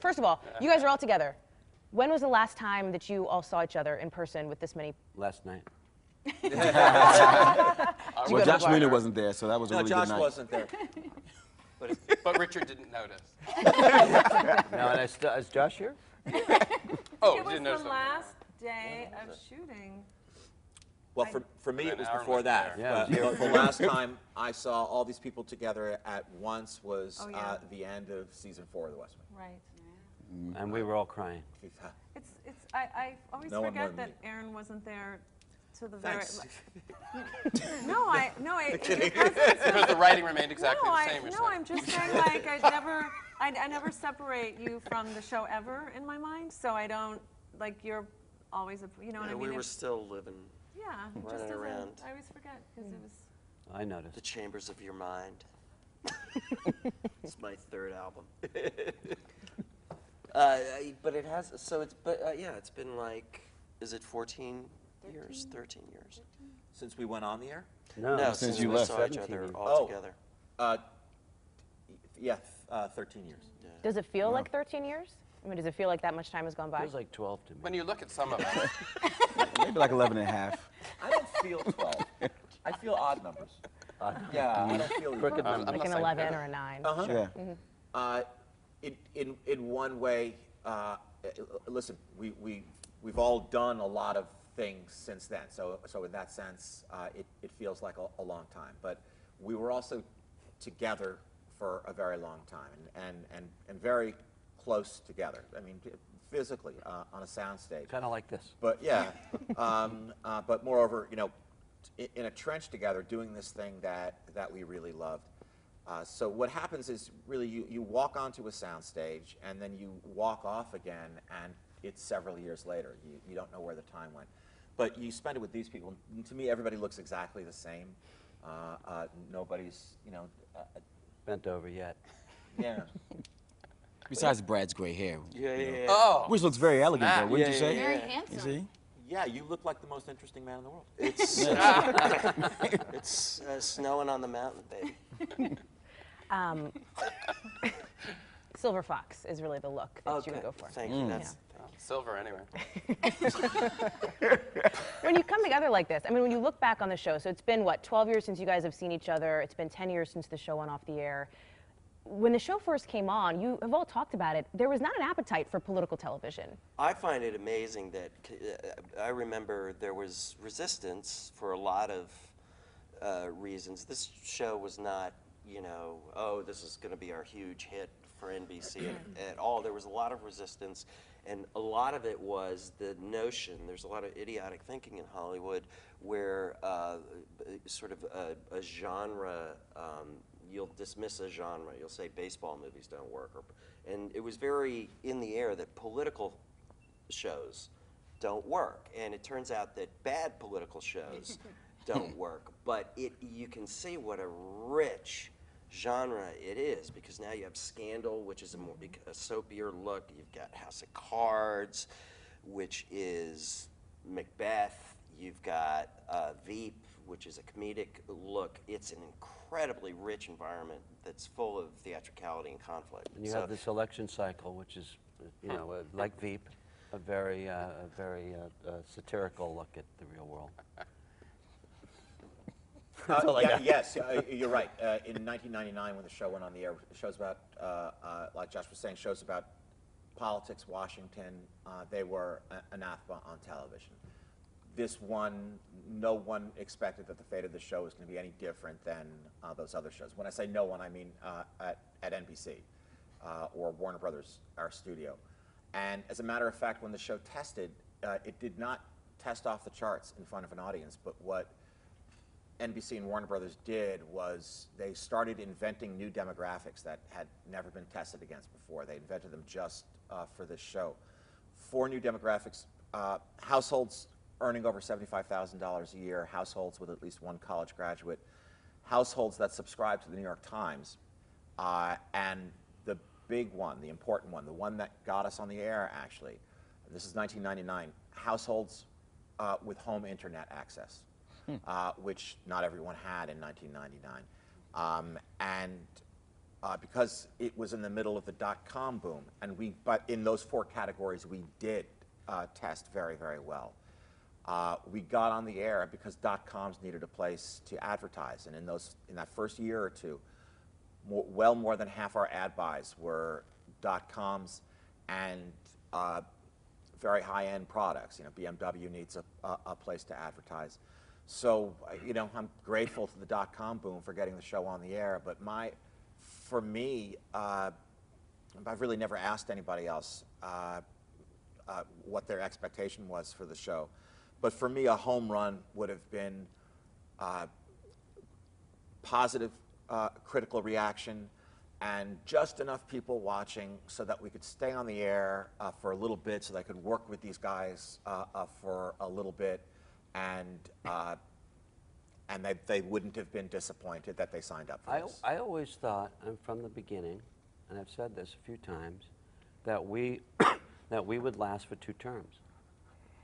First of all, you guys are all together. When was the last time that you all saw each other in person with this many? Last night. Well, Josh Wiener wasn't there, so that was a really good night. Josh wasn't there. But Richard didn't notice. No, and is Josh here? Oh, It you was didn't the notice that. last day of shooting. Well, for me, it was before wasn't that. there. Yeah, But the last time I saw all these people together at once was Oh, yeah. the end of season 4 of The West Wing. Right. And we were all crying. I always No one forget more that than me. Aaron wasn't there to the Thanks. very. No, it wasn't. Because the writing remained exactly the same. No, I'm just saying, like, I never separate you from the show ever in my mind, so I don't, like, you're always, you know what I mean? We were If- still living Yeah, it just running doesn't, around. I always forget, because it was. I noticed. the chambers of your mind. It's my third album. But it has, so it's, yeah, it's been like, is it 14 years, 13 years? Since we went on the air? No, since you we left. saw each 17 other years. all Oh. together. Yeah, 13 years. Does it feel like 13 years? I mean, does it feel like that much time has gone by? It was like 12 to me. When you look at some of us, Maybe like 11 and a half. I don't feel 12. I feel odd numbers. Yeah, I don't feel Crooked I'm numbers. Like not an saying 11 that. or a 9. Yeah. In one way, listen, we've all done a lot of things since then. So in that sense, it feels like a long time. But we were also together for a very long time and very close together. I mean, physically on a soundstage. Kind of like this. But yeah, but moreover, you know, in a trench together, doing this thing that we really loved. So what happens is really you walk onto a soundstage and then you walk off again, and it's several years later. You don't know where the time went, but you spend it with these people. And to me, everybody looks exactly the same. Nobody's, you know, Bent over yet. yeah. Besides Brad's gray hair. Yeah. oh, Which looks very elegant, though, wouldn't you Yeah, say? yeah, Very yeah. You handsome. see? Yeah, you look like the most interesting man in the world. It's, it's snowing on the mountain, baby. Silver Fox is really the look that you would go for. Thank you. That's, silver anyway. When you come together like this, I mean, when you look back on the show, so it's been, what, 12 years since you guys have seen each other. It's been 10 years since the show went off the air. When the show first came on, you have all talked about it, there was not an appetite for political television. I find it amazing that I remember there was resistance for a lot of reasons. This show was not, you know, oh, this is going to be our huge hit for NBC at all. There was a lot of resistance, and a lot of it was the notion, there's a lot of idiotic thinking in Hollywood where sort of a genre, you'll dismiss a genre. You'll say baseball movies don't work. And it was very in the air that political shows don't work. And it turns out that bad political shows don't work. But you can see what a rich genre it is, because now you have Scandal, which is a soapier look. You've got House of Cards, which is Macbeth. You've got Veep, which is a comedic look. It's an incredibly rich environment that's full of theatricality and conflict. And you have this election cycle, which is, you know, like Veep, a very satirical look at the real world. Yes, you're right. In 1999, when the show went on the air, shows about, like Josh was saying, shows about politics, Washington, they were anathema on television. This one, no one expected that the fate of the show was going to be any different than those other shows. When I say no one, I mean at NBC or Warner Brothers, our studio. And as a matter of fact, when the show tested, it did not test off the charts in front of an audience, but what NBC and Warner Brothers did was they started inventing new demographics that had never been tested against before. They invented them just for this show. 4 new demographics: households earning over $75,000 a year, households with at least 1 college graduate, households that subscribe to the New York Times, and the big one, the important one, the one that got us on the air actually, this is 1999, households with home internet access. Which not everyone had in 1999. because it was in the middle of the dot-com boom, and but in those 4 categories, we did test very, very well. We got on the air because dot-coms needed a place to advertise, and in that first year or two, well more than half our ad buys were dot-coms and very high-end products. You know, BMW needs a place to advertise. So, you know, I'm grateful to the dot-com boom for getting the show on the air, but for me, I've really never asked anybody else what their expectation was for the show. But for me, a home run would have been positive critical reaction and just enough people watching so that we could stay on the air for a little bit, so that I could work with these guys for a little bit, and they wouldn't have been disappointed that they signed up for this. I always thought, and from the beginning, and I've said this a few times, that we would last for 2 terms.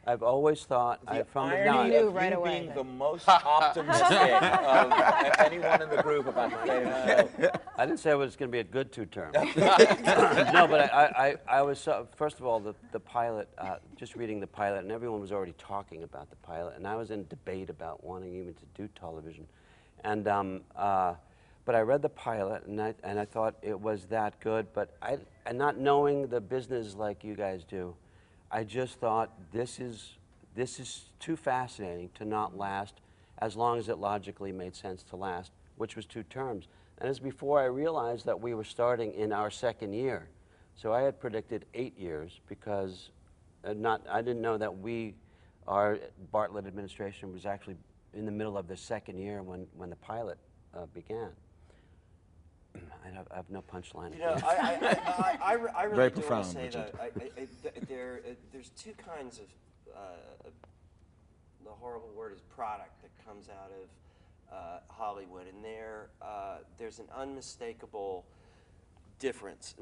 I've always thought from the irony knew of right you away being that- the most optimistic of anyone in the group about the show. I didn't say it was going to be a good 2 terms. No, but I was, first of all, the pilot, just reading the pilot, and everyone was already talking about the pilot, and I was in debate about wanting even to do television. And, but I read the pilot, and I thought it was that good, but and not knowing the business like you guys do, I just thought this is too fascinating to not last as long as it logically made sense to last, which was 2 terms. And it's before I realized that we were starting in our 2nd year. So I had predicted 8 years because I didn't know that our Bartlett administration was actually in the middle of the 2nd year when the pilot began. I have no punchline. You know, I really Very do want profound, to say Richard. that there's 2 kinds of, the horrible word is product, that comes out of Hollywood, and there's an unmistakable difference.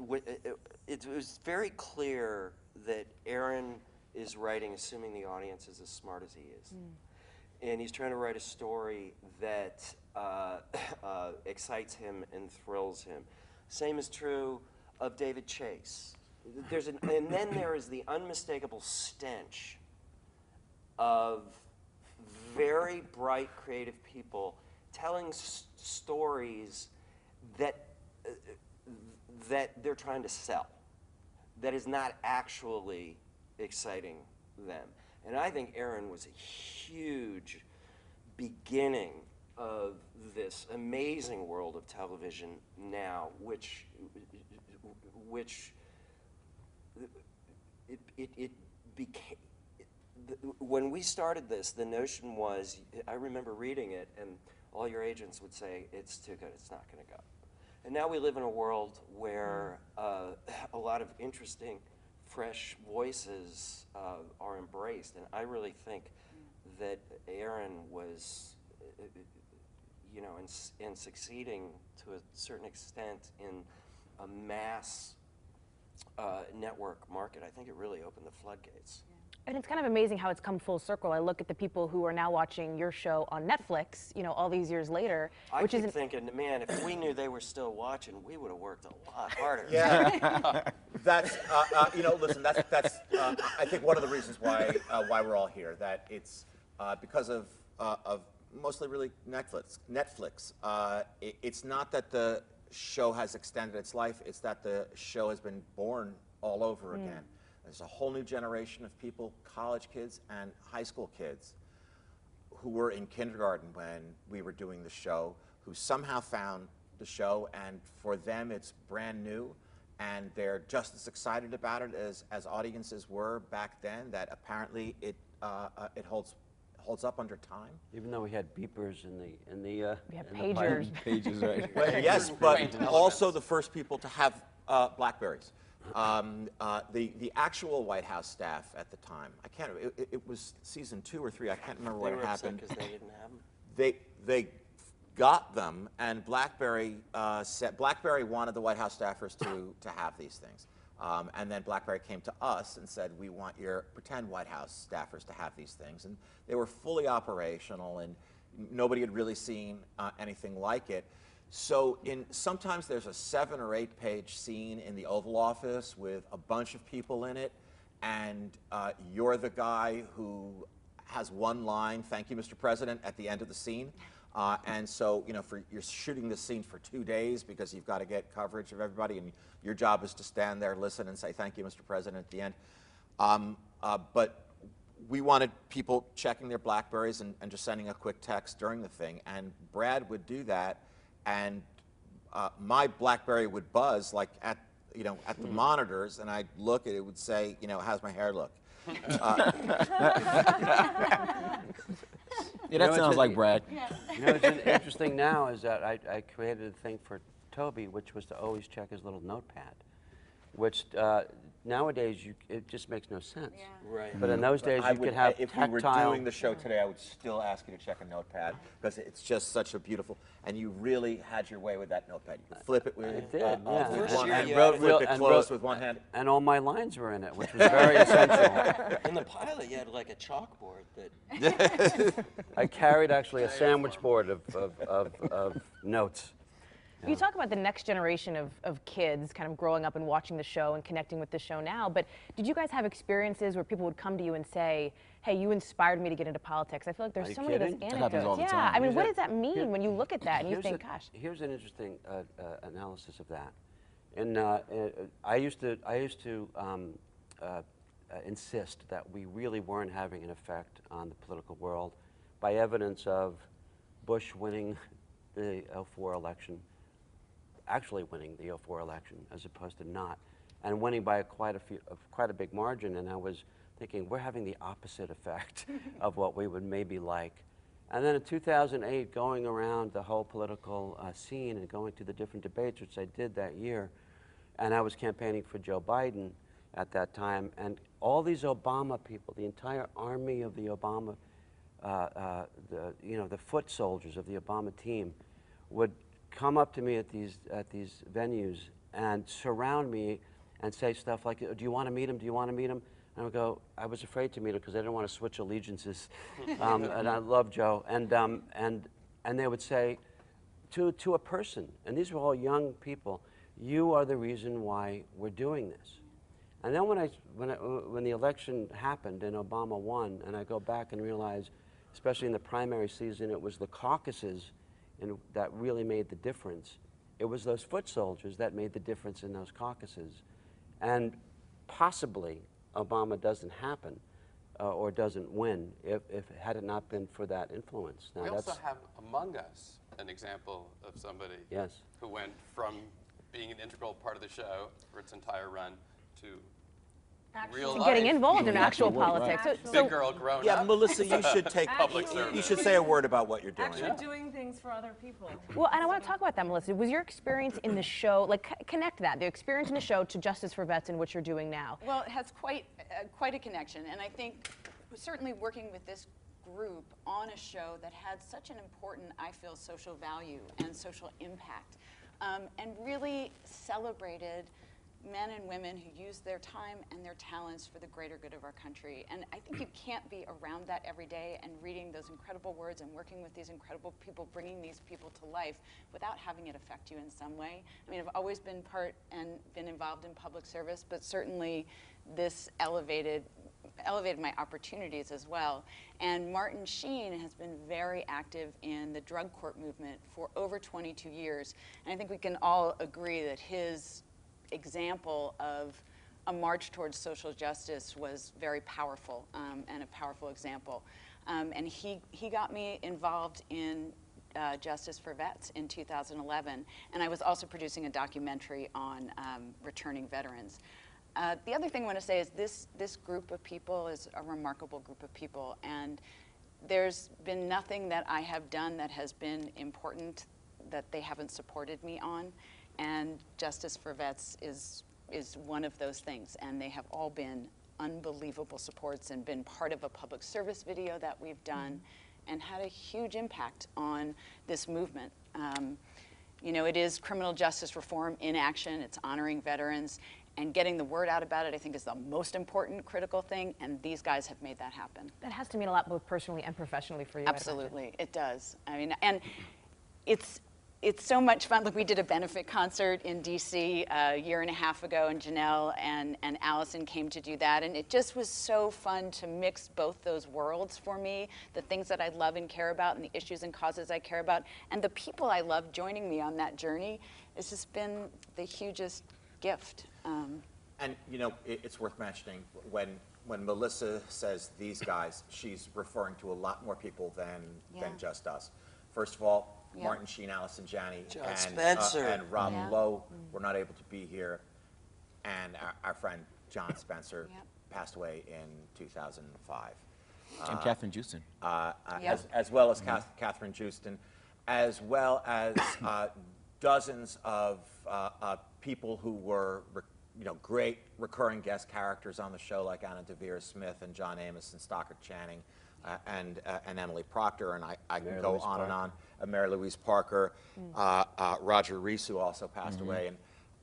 It was very clear that Aaron is writing assuming the audience is as smart as he is. And he's trying to write a story that excites him and thrills him. Same is true of David Chase. And then there is the unmistakable stench of very bright, creative people telling stories that they're trying to sell, that is not actually exciting them. And I think Aaron was a huge beginning of this amazing world of television now, which it became. When we started this, the notion was, I remember reading it, and all your agents would say, it's too good, it's not going to go. And now we live in a world where a lot of interesting, fresh voices are embraced, and I really think that Aaron was, you know, in succeeding to a certain extent in a mass network market. I think it really opened the floodgates. And it's kind of amazing how it's come full circle. I look at the people who are now watching your show on Netflix, you know, all these years later. I which keep is thinking, man, if we knew they were still watching, we would have worked a lot harder. Yeah, that's you know. Listen, that's I think one of the reasons why we're all here. That it's because of mostly really Netflix. It's not that the show has extended its life. It's that the show has been born all over again. There's a whole new generation of people, college kids and high school kids, who were in kindergarten when we were doing the show, who somehow found the show, and for them it's brand new, and they're just as excited about it as audiences were back then. That apparently it holds up under time. Even though we had beepers in the we have in the pagers. pilot. Pages, right? Well, yes, but also the first people to have BlackBerries. The actual White House staff at the time, I can't. It was season 2 or 3. I can't remember what They were upset happened. because they didn't have them. They got them, and BlackBerry said BlackBerry wanted the White House staffers to have these things, and then BlackBerry came to us and said, we want your pretend White House staffers to have these things, and they were fully operational, and nobody had really seen anything like it. So sometimes there's a 7 or 8 page scene in the Oval Office with a bunch of people in it, and you're the guy who has one line, "Thank you, Mr. President," at the end of the scene. And so, you're shooting this scene for 2 days because you've got to get coverage of everybody, and your job is to stand there, listen, and say, "Thank you, Mr. President," at the end. But we wanted people checking their BlackBerries and just sending a quick text during the thing, and Brad would do that, and my BlackBerry would buzz like at the monitors, and I'd look at it, would say, "How's my hair look?" Yeah, that sounds like Brad. What's interesting now is that I created a thing for Toby, which was to always check his little notepad, which nowadays it just makes no sense. Yeah. Right. But in those days, you could have if tactile. we were doing the show today, I would still ask you to check a notepad because it's just such a beautiful, and you really had your way with that notepad. You could flip it with, I did, yeah. First one year hand, you flip had it and closed wrote- with one hand. And all my lines were in it, which was very essential. In the pilot, you had like a chalkboard that. I carried actually a sandwich board of notes. You talk about the next generation of kids kind of growing up and watching the show and connecting with the show now, but did you guys have experiences where people would come to you and say, "Hey, you inspired me to get into politics"? I feel like Are there's you so many of those kidding? That happens all anecdotes. the Yeah, time. I mean, what Here's does that mean when you look at that and you Here's think, a- gosh? Here's an interesting analysis of that. And I used to insist that we really weren't having an effect on the political world by evidence of Bush winning the 04 election, actually winning the 04 election as opposed to not, and winning by quite a big margin. And I was thinking, we're having the opposite effect of what we would maybe like. And then in 2008, going around the whole political scene and going to the different debates, which I did that year, and I was campaigning for Joe Biden at that time, and all these Obama people, the entire army of the Obama, the foot soldiers of the Obama team, would come up to me at these venues and surround me and say stuff like, "Do you want to meet him? Do you want to meet him?" And I would go, I was afraid to meet him because I didn't want to switch allegiances, and I love Joe. And they would say to a person, and these were all young people, "You are the reason why we're doing this." And then when the election happened and Obama won, and I go back and realize, especially in the primary season, it was the caucuses that really made the difference. It was those foot soldiers that made the difference in those caucuses. And possibly Obama doesn't happen or doesn't win had it not been for that influence. Now, We also have among us an example of somebody Yes. who went from being an integral part of the show for its entire run to real life. Getting involved in actual work, politics. right. So, Big girl grown Yeah, up. Melissa, you should take Public you service. should say a word about what you're doing. Actually doing things for other people. well, and I want to talk about that, Melissa. Was your experience in the show, like connect that, the experience in the show to Justice for Vets and what you're doing now? Well, it has quite a connection, and I think certainly working with this group on a show that had such an important, I feel, social value and social impact, and really celebrated men and women who use their time and their talents for the greater good of our country. And I think you can't be around that every day and reading those incredible words and working with these incredible people, bringing these people to life without having it affect you in some way. I mean, I've always been part and been involved in public service, but certainly this elevated my opportunities as well. And Martin Sheen has been very active in the drug court movement for over 22 years. And I think we can all agree that his example of a march towards social justice was very powerful, and a powerful example. And he got me involved in Justice for Vets in 2011, and I was also producing a documentary on returning veterans. The other thing I want to say is this group of people is a remarkable group of people, and there's been nothing that I have done that has been important that they haven't supported me on. And Justice for Vets is one of those things, and they have all been unbelievable supports and been part of a public service video that we've done and had a huge impact on this movement. You know, it is criminal justice reform in action. It's honoring veterans, and getting the word out about it, I think, is the most important critical thing, and these guys have made that happen. That has to mean a lot both personally and professionally for you. I'd imagine. Absolutely, it does. I mean, and it's it's so much fun. Look, we did a benefit concert in DC a year and a half ago, and Janelle and Allison came to do that, and it just was so fun to mix both those worlds for me, the things that I love and care about and the issues and causes I care about, and the people I love joining me on that journey. It's just been the hugest gift. And you know, it's worth mentioning when Melissa says these guys, she's referring to a lot more people than just us. First of all, Martin Sheen, Allison Janney, John Spencer. And Rob Lowe were not able to be here, and our friend John Spencer passed away in 2005. And Catherine Houston. As well as Catherine Houston, as well as dozens of people who were great recurring guest characters on the show, like Anna Devere Smith and John Amos and Stockard Channing and Emily Proctor, and I can go on and on. Mary Louise Parker, Roger Rees, who also passed away,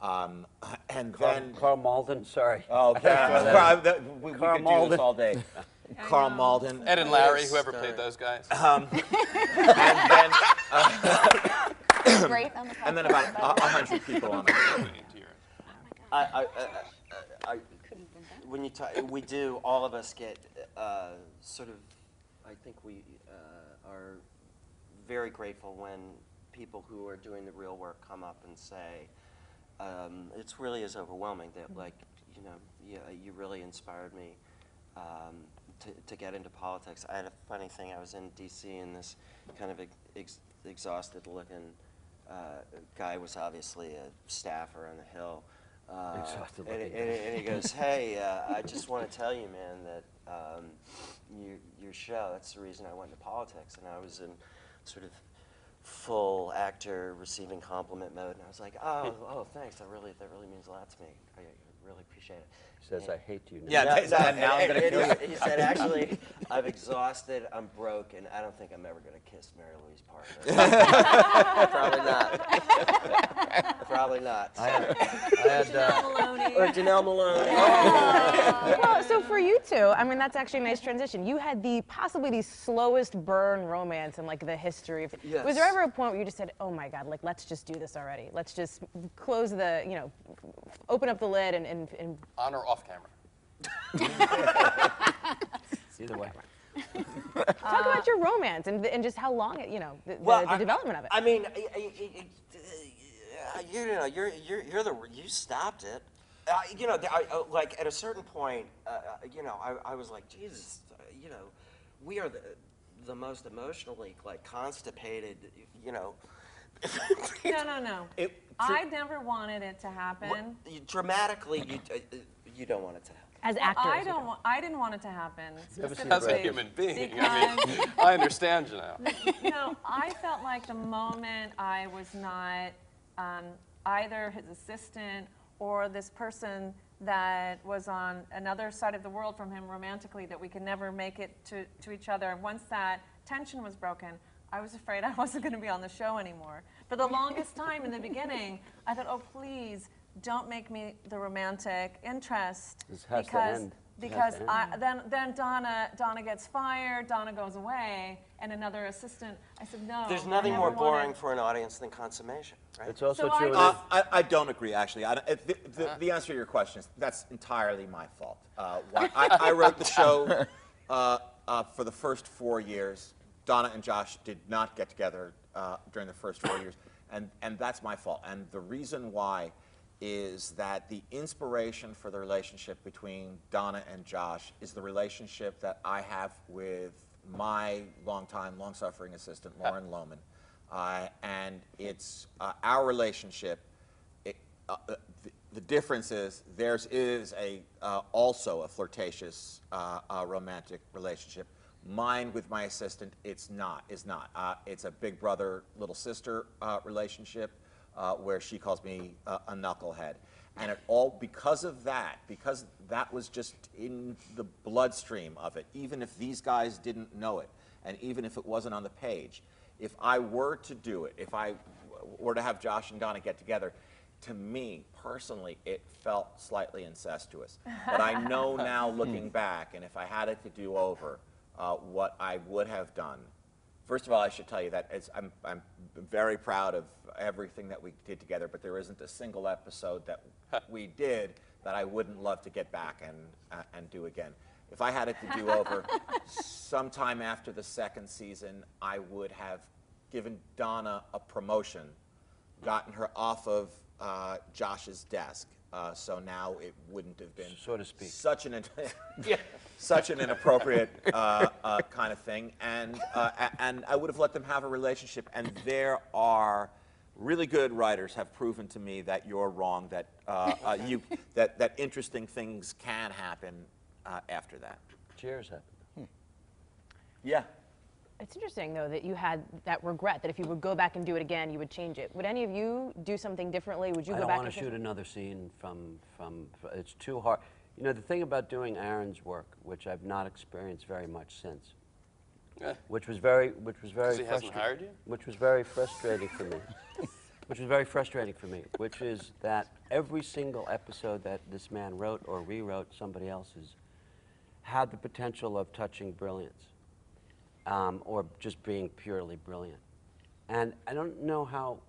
and then Carl Malden, sorry. Oh, we could do this all day. Carl Malden, Ed and Larry, whoever played those guys. and then Great on the podcast. and then about 100 people on the show. When you talk, we do, all of us get sort of, I think we are very grateful when people who are doing the real work come up and say, it's really is overwhelming that, like, you really inspired me to get into politics. I had a funny thing. I was in D.C. and this kind of exhausted looking guy was obviously a staffer on the Hill. And he goes, hey, I just want to tell you, man, that your show, that's the reason I went into politics. And I was in sort of full actor receiving compliment mode. And I was like, oh, thanks. That really means a lot to me. I really appreciate it. He says, I hate you now. Yeah, now I'm going to kill you. He said, actually, I'm exhausted, I'm broke, and I don't think I'm ever going to kiss Mary Louise Parker. Probably not. Probably not. Janelle Maloney. Or Janelle Maloney. Well, so for you two, I mean, that's actually a nice transition. You had possibly the slowest burn romance in like the history of it. Yes. Was there ever a point where you just said, oh my God, like let's just do this already. Let's just close the, open up the lid and On or off camera? Either way. talk about your romance and just how long it, the development of it. I mean, you stopped it. Like at a certain point, I was like, Jesus, we are the most emotionally like constipated, No. I never wanted it to happen. Dramatically, you don't want it to happen. As actors. I didn't want it to happen. As a human being, Because I understand, Janelle. I felt like the moment I was not either his assistant or this person that was on another side of the world from him romantically, that we could never make it to each other. And once that tension was broken, I was afraid I wasn't going to be on the show anymore. For the longest time in the beginning, I thought, oh, please, don't make me the romantic interest. This has to end. Because then Donna gets fired, Donna goes away, and another assistant. I said, no. There's nothing more boring for an audience than consummation, right? It's also So true. I don't agree, actually. The answer to your question is that's entirely my fault. I wrote the show for the first 4 years. Donna and Josh did not get together during the first 4 years, and that's my fault. And the reason why is that the inspiration for the relationship between Donna and Josh is the relationship that I have with my long-suffering assistant, Lauren Lohman. And it's our relationship. The difference is theirs is also a flirtatious romantic relationship. Mine with my assistant, is not. It's a big brother, little sister relationship where she calls me a knucklehead. And it all because that was just in the bloodstream of it, even if these guys didn't know it, and even if it wasn't on the page. If I were to do it, if I were to have Josh and Donna get together, to me, personally, it felt slightly incestuous. But I know now, looking back, and if I had it to do over, what I would have done First of all, I should tell you that I'm very proud of everything that we did together, but there isn't a single episode that we did that I wouldn't love to get back and do again. If I had it to do over, sometime after the second season, I would have given Donna a promotion, gotten her off of Josh's desk, so now it wouldn't have been, so to speak, such an such an inappropriate kind of thing, and I would have let them have a relationship. And there are really good writers have proven to me that you're wrong, that that interesting things can happen after that. Cheers happened. Yeah. It's interesting, though, that you had that regret that if you would go back and do it again, you would change it. Would any of you do something differently? Would you go back? I don't want to shoot another scene from. It's too hard. You know, the thing about doing Aaron's work, which I've not experienced very much since, which was very Because he hasn't hired you? which was very frustrating for me. Which is that every single episode that this man wrote or rewrote somebody else's had the potential of touching brilliance. Or just being purely brilliant. And I don't know how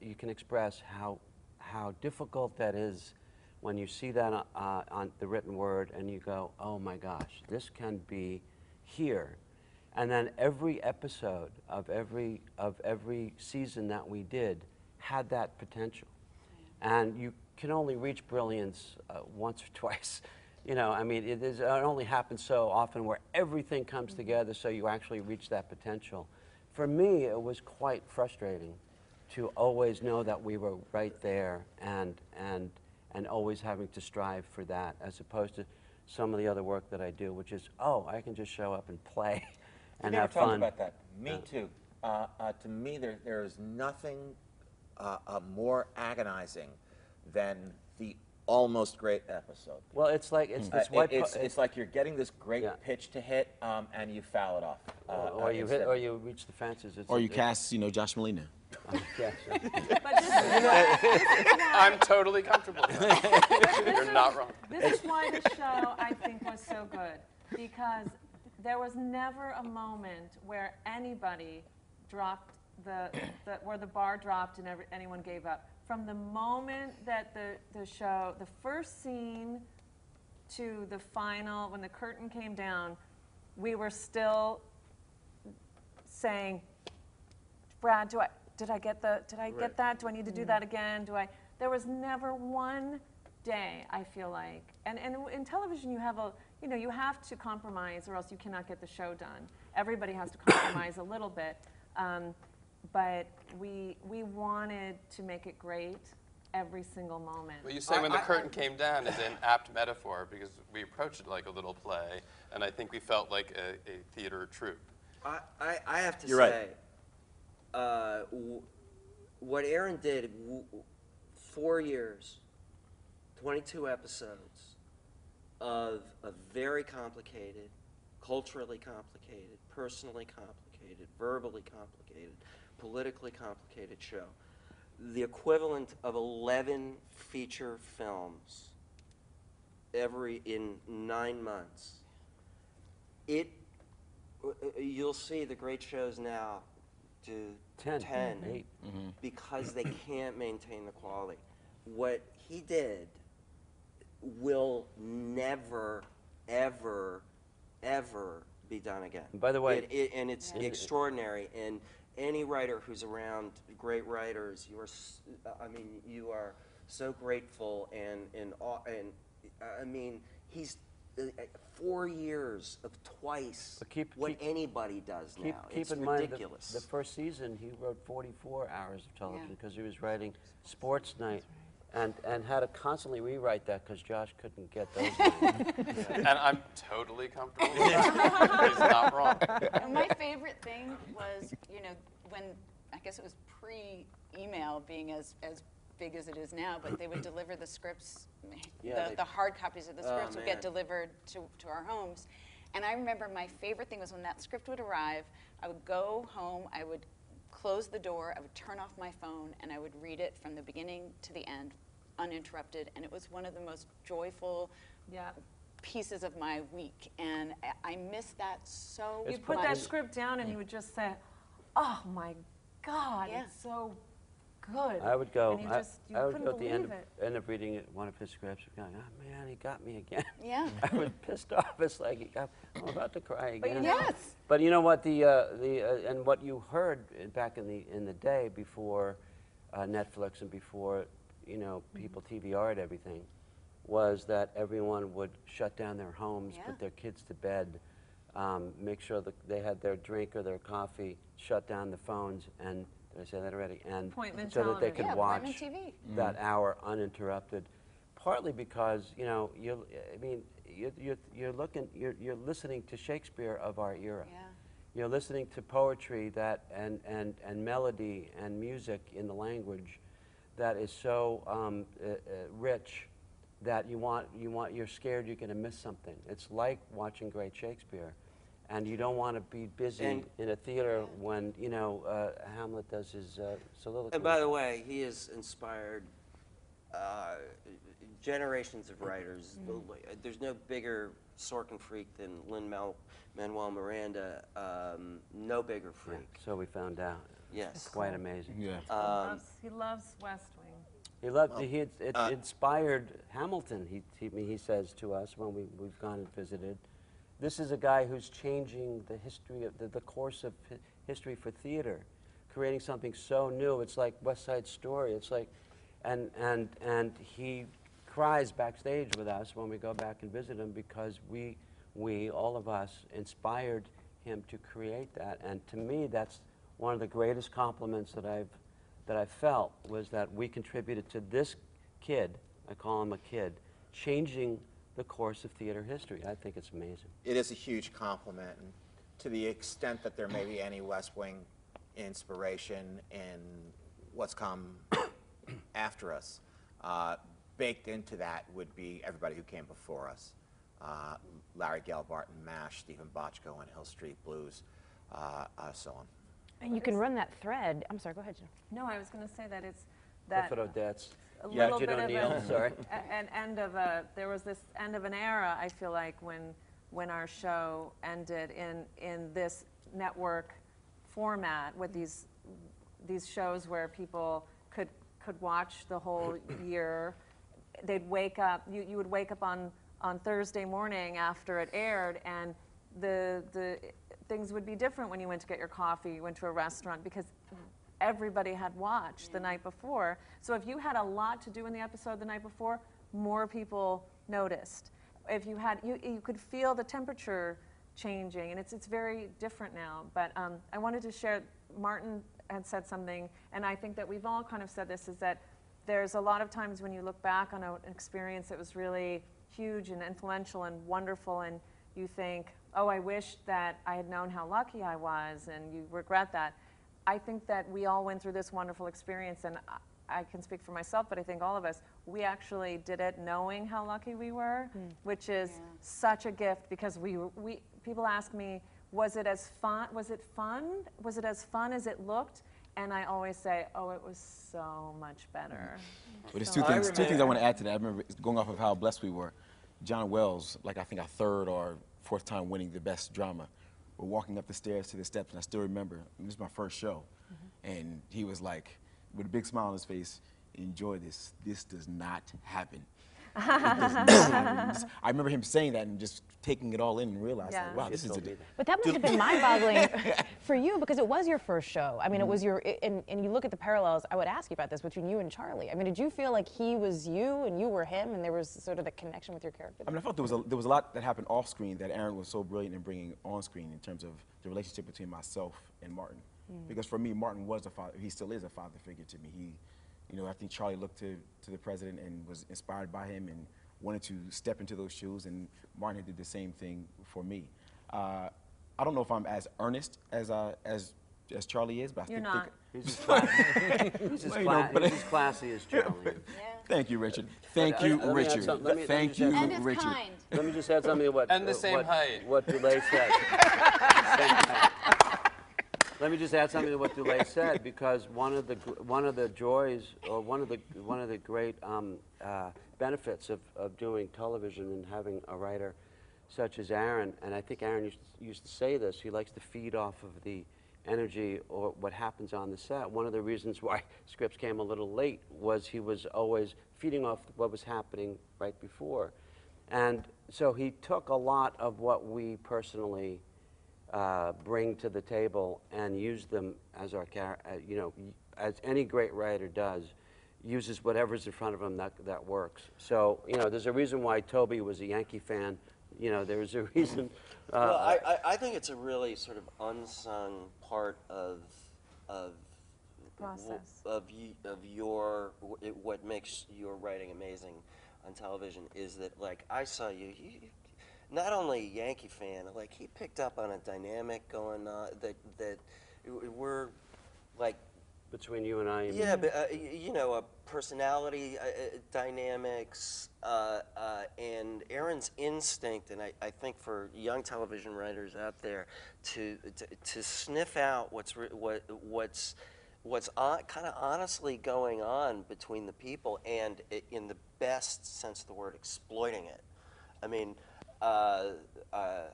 you can express how difficult that is when you see that on the written word and you go, oh my gosh, this can be here. And then every episode of every season that we did had that potential. And you can only reach brilliance once or twice. You know, I mean, it only happens so often where everything comes together so you actually reach that potential. For me, it was quite frustrating to always know that we were right there and always having to strive for that, as opposed to some of the other work that I do, which is, oh, I can just show up and play and have fun. You never talked about that. Me too. To me, there is nothing more agonizing than the almost great episode. Well, it's like it's like you're getting this great pitch to hit, and you foul it off. Or you hit, or you reach the fences. Or you cast, Josh Molina. Yes. But this is why, I'm totally comfortable with that. You're not wrong. this is why the show, I think, was so good. Because there was never a moment where anybody dropped where the bar dropped and anyone gave up. From the moment that the show, the first scene to the final, when the curtain came down, we were still saying, Brad, did I get that? Do I need to do that again? There was never one day, I feel like. And in television, you have you have to compromise or else you cannot get the show done. Everybody has to compromise a little bit. But we wanted to make it great every single moment. Well, you say when the curtain came down is an apt metaphor because we approached it like a little play, and I think we felt like a theater troupe. I have to You're say, what Aaron did, 4 years, 22 episodes of a very complicated, culturally complicated, personally complicated, verbally complicated, politically complicated show. The equivalent of 11 feature films in 9 months. You'll see the great shows now do 10, 8. because they can't maintain the quality. What he did will never, ever, ever be done again. And by the way, and it's extraordinary. And any writer who's around great writers, you are so grateful and I mean, he's 4 years of twice what anybody does now. Keep in mind the first season he wrote 44 hours of television because he was writing Sports Night. And had to constantly rewrite that because Josh couldn't get those lines. And I'm totally comfortable with that. He's not wrong. And my favorite thing was, when, I guess it was pre-email being as big as it is now, but they would deliver the scripts, the hard copies of the scripts would get delivered to our homes. And I remember my favorite thing was when that script would arrive, I would go home, I would close the door, I would turn off my phone, and I would read it from the beginning to the end, uninterrupted, and it was one of the most joyful, pieces of my week, and I miss that so You much. put that script down and you would just say, "Oh my God, Yeah. it's so good." I would go. And you just you I would couldn't go at the believe it. end of reading one of his scripts, going, "Oh man, he got me again." Yeah. I was pissed off. It's like I'm about to cry But you again. know- Yes. But you know what? And what you heard back in the day before Netflix and before people TVR'd everything, was that everyone would shut down their homes, Yeah. put their kids to bed, make sure that they had their drink or their coffee, shut down the phones, and did I say that already? And Appointment so that they television. could Yeah, appointment watch TV. that hour uninterrupted. Partly because you're listening to Shakespeare of our era. Yeah. You're listening to poetry and melody and music in the language that is so rich that you're scared you're going to miss something. It's like watching great Shakespeare, and you don't want to be busy in a theater when Hamlet does his soliloquy. And by the way, he has inspired generations of writers. There's no bigger Sorkin freak than Lin-Manuel Miranda. No bigger freak. Yeah, so we found out. Yes. It's quite amazing. Yeah. He loves West Wing. He loved. It inspired Hamilton. He says to us when we've gone and visited. This is a guy who's changing the history of the course of history for theater, creating something so new. It's like West Side Story. It's like, and he cries backstage with us when we go back and visit him because we all of us inspired him to create that. And to me, that's one of the greatest compliments that I've felt, was that we contributed to this kid, I call him a kid, changing the course of theater history. I think it's amazing. It is a huge compliment, and to the extent that there may be any West Wing inspiration in what's come after us, baked into that would be everybody who came before us. Larry Gelbart and MASH, Stephen Bochco and Hill Street Blues, so on. And you can run that thread. I'm sorry, go ahead, Jen. No, I was going to say that it's that Clifford Odets. a little Judge bit of O'Neill, sorry. an end of there was this end of an era, I feel like, when our show ended in this network format with these shows where people could watch the whole year. They'd wake up, you would wake up on Thursday morning after it aired, and the things would be different when you went to get your coffee, you went to a restaurant, because everybody had watched the night before. So if you had a lot to do in the episode the night before, more people noticed. If you had, you could feel the temperature changing, and it's very different now. But I wanted to share, Martin had said something, and I think that we've all kind of said this, is that there's a lot of times when you look back on an experience that was really huge and influential and wonderful, and you think, oh, I wish that I had known how lucky I was, and you regret that. I think that we all went through this wonderful experience, and I can speak for myself, but I think all of us, we actually did it knowing how lucky we were, which is such a gift, because people ask me, was it as fun? Was it fun? Was it as fun as it looked? And I always say, oh, it was so much better. But there's two things I want to add to that. I remember going off of how blessed we were. John Wells, like I think our third or fourth time winning the best drama, we're walking up the stairs to the steps, and I still remember, this was my first show, and he was like, with a big smile on his face, enjoy this. This does not happen. It does not happen. I remember him saying that and just taking it all in and realizing, Yeah. wow, this is But that must have been mind-boggling for you, because it was your first show. I mean, it was your, and you look at the parallels, I would ask you about this, between you and Charlie. I mean, did you feel like he was you and you were him, and there was sort of the connection with your character? I mean, I felt there was a lot that happened off screen that Aaron was so brilliant in bringing on screen in terms of the relationship between myself and Martin. Because for me, Martin was a father, he still is a father figure to me. I think Charlie looked to the president and was inspired by him and wanted to step into those shoes, and Martin did the same thing for me. I don't know if I'm as earnest as Charlie is, but I You're think not. He's as classy, he's as classy as Charlie is. Thank you, Richard. Thank you, let me add Richard. something. Let me Thank just you, add And it's Richard. kind. Let me just add something to what And the same height. What Delay said. Same height. let me just add something to what Dulé said, because one of the joys, or one of the great benefits of doing television and having a writer such as Aaron, and I think Aaron used to say this, he likes to feed off of the energy or what happens on the set. One of the reasons why scripts came a little late was he was always feeding off what was happening right before. And so he took a lot of what we personally bring to the table and used them as our you know, as any great writer does, uses whatever's in front of him that works. So, you know, there's a reason why Toby was a Yankee fan. You know, there's a reason. Well, I think it's a really sort of unsung part of Process. What makes your writing amazing on television is that, like, I saw you not only a Yankee fan, like, he picked up on a dynamic going on that we're like. Between you and I. Yeah, but you know, personality dynamics, and Aaron's instinct, and I think for young television writers out there to sniff out what's kind of honestly going on between the people, and in the best sense of the word, exploiting it. I mean, I